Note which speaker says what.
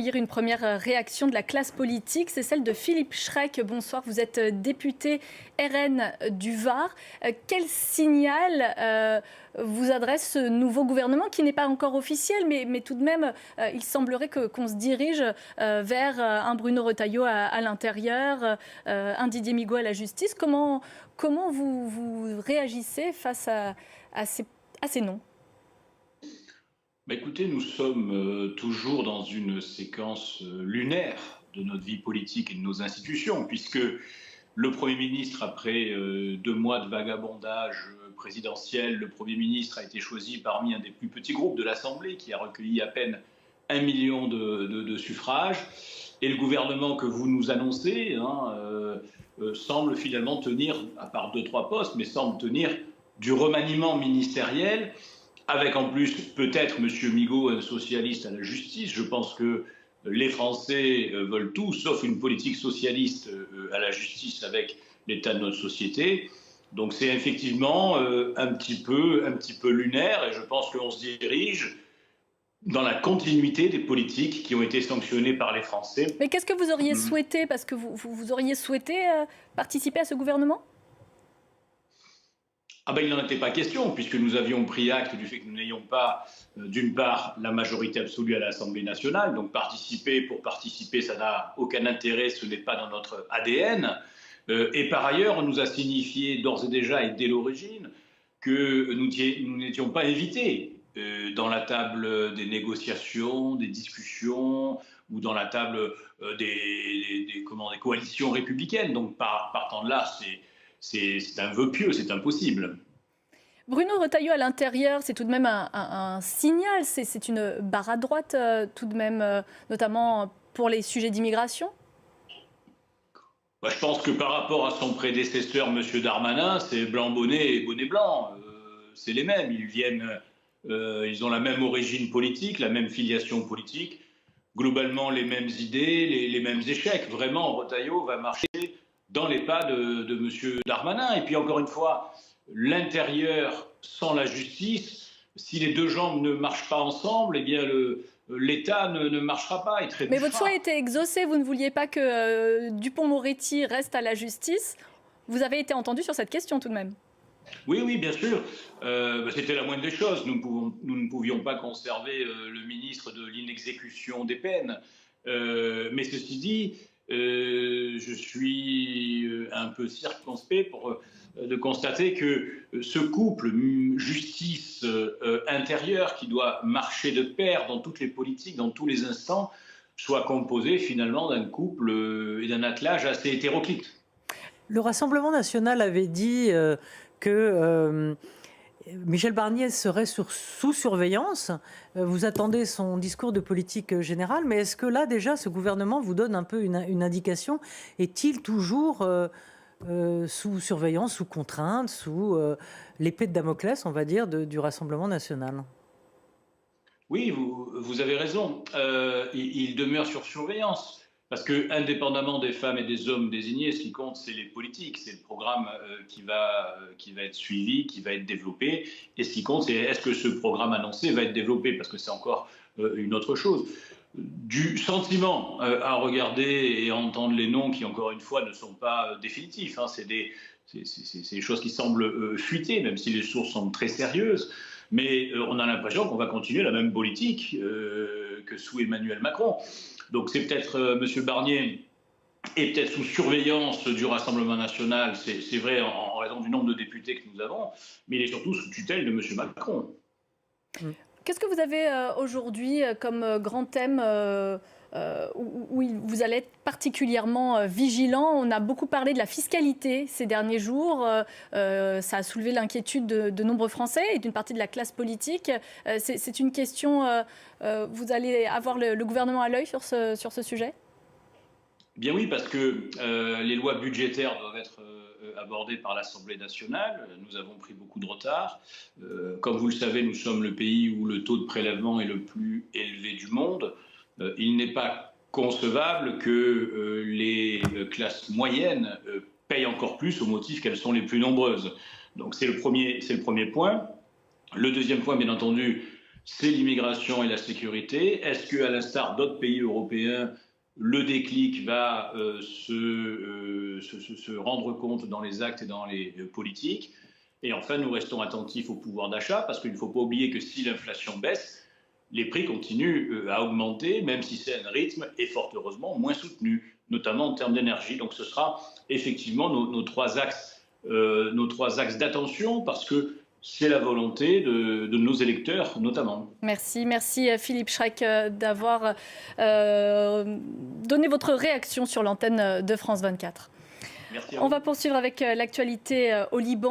Speaker 1: Une première réaction de la classe politique, c'est celle de Philippe Schreck. Bonsoir, vous êtes député RN du Var. Quel signal vous adresse ce nouveau gouvernement qui n'est pas encore officiel, mais tout de même, il semblerait qu'on se dirige vers un Bruno Retailleau à l'intérieur, un Didier Migaud à la justice. Comment vous réagissez face à ces noms ?
Speaker 2: Écoutez, nous sommes toujours dans une séquence lunaire de notre vie politique et de nos institutions, puisque le Premier ministre, après 2 mois de vagabondage présidentiel, le Premier ministre a été choisi parmi un des plus petits groupes de l'Assemblée, qui a recueilli à peine 1 million de suffrages. Et le gouvernement que vous nous annoncez semble finalement tenir, à part 2-3 postes, mais semble tenir du remaniement ministériel, avec en plus peut-être M. Migaud, un socialiste à la justice. Je pense que les Français veulent tout, sauf une politique socialiste à la justice avec l'état de notre société. Donc c'est effectivement un petit peu lunaire, et je pense qu'on se dirige dans la continuité des politiques qui ont été sanctionnées par les Français.
Speaker 1: Mais qu'est-ce que vous auriez souhaité? Parce que vous auriez souhaité participer à ce gouvernement?
Speaker 2: Il n'en était pas question, puisque nous avions pris acte du fait que nous n'ayons pas, d'une part, la majorité absolue à l'Assemblée nationale. Donc pour participer, ça n'a aucun intérêt, ce n'est pas dans notre ADN. Et par ailleurs, on nous a signifié d'ores et déjà et dès l'origine que nous n'étions pas invités dans la table des négociations, des discussions, ou dans la table des coalitions républicaines. Donc partant de là, c'est un vœu pieux, c'est impossible.
Speaker 1: Bruno Retailleau à l'intérieur, c'est tout de même un signal, c'est une barre à droite tout de même, notamment pour les sujets d'immigration.
Speaker 2: Je pense que par rapport à son prédécesseur, M. Darmanin, c'est blanc bonnet et bonnet blanc. C'est les mêmes, ils ont la même origine politique, la même filiation politique, globalement les mêmes idées, les mêmes échecs. Vraiment, Retailleau va marcher dans les pas de M. Darmanin. Et puis encore une fois, l'intérieur sans la justice, si les deux jambes ne marchent pas ensemble, eh bien l'État ne marchera pas.
Speaker 1: Mais votre souhait était exaucé, vous ne vouliez pas que Dupond-Moretti reste à la justice. Vous avez été entendu sur cette question tout de même.
Speaker 2: Oui, bien sûr. C'était la moindre des choses. Nous ne pouvions pas conserver le ministre de l'inexécution des peines. Mais ceci dit, je suis un peu circonspect de constater que ce couple justice intérieure qui doit marcher de pair dans toutes les politiques, dans tous les instants, soit composé finalement d'un couple et d'un attelage assez hétéroclite.
Speaker 3: Le Rassemblement national avait dit que Michel Barnier serait sous surveillance. Vous attendez son discours de politique générale, mais est-ce que là déjà ce gouvernement vous donne un peu une indication? Est-il toujours sous surveillance, sous contrainte, sous l'épée de Damoclès, on va dire, du Rassemblement national?
Speaker 2: Oui, vous avez raison. Il demeure sur surveillance. Parce que, indépendamment des femmes et des hommes désignés, ce qui compte, c'est les politiques, c'est le programme qui va être suivi, qui va être développé. Et ce qui compte, c'est est-ce que ce programme annoncé va être développé, parce que c'est encore une autre chose. Du sentiment à regarder et à entendre les noms qui, encore une fois, ne sont pas définitifs. C'est des choses qui semblent fuiter, même si les sources sont très sérieuses. Mais on a l'impression qu'on va continuer la même politique que sous Emmanuel Macron. Donc c'est peut-être M. Barnier est peut-être sous surveillance du Rassemblement national, c'est vrai en raison du nombre de députés que nous avons, mais il est surtout sous tutelle de M. Macron.
Speaker 1: Qu'est-ce que vous avez aujourd'hui comme grand thème où vous allez être particulièrement vigilant? On a beaucoup parlé de la fiscalité ces derniers jours. Ça a soulevé l'inquiétude de nombreux Français et d'une partie de la classe politique. C'est une question, vous allez avoir le gouvernement à l'œil sur ce sujet?
Speaker 2: Bien oui, parce que les lois budgétaires doivent être abordées par l'Assemblée nationale. Nous avons pris beaucoup de retard. Comme vous le savez, nous sommes le pays où le taux de prélèvement est le plus élevé du monde. Il n'est pas concevable que les classes moyennes payent encore plus au motif qu'elles sont les plus nombreuses. Donc c'est le premier point. Le deuxième point, bien entendu, c'est l'immigration et la sécurité. Est-ce qu'à l'instar d'autres pays européens, le déclic va se rendre compte dans les actes et dans les politiques? Et enfin, nous restons attentifs au pouvoir d'achat, parce qu'il ne faut pas oublier que si l'inflation baisse, les prix continuent à augmenter, même si c'est un rythme, et fort heureusement, moins soutenu, notamment en termes d'énergie. Donc ce sera effectivement nos trois axes d'attention, parce que c'est la volonté de nos électeurs, notamment.
Speaker 1: Merci Philippe Schrek d'avoir donné votre réaction sur l'antenne de France 24.
Speaker 2: Merci.
Speaker 1: On va poursuivre avec l'actualité au Liban.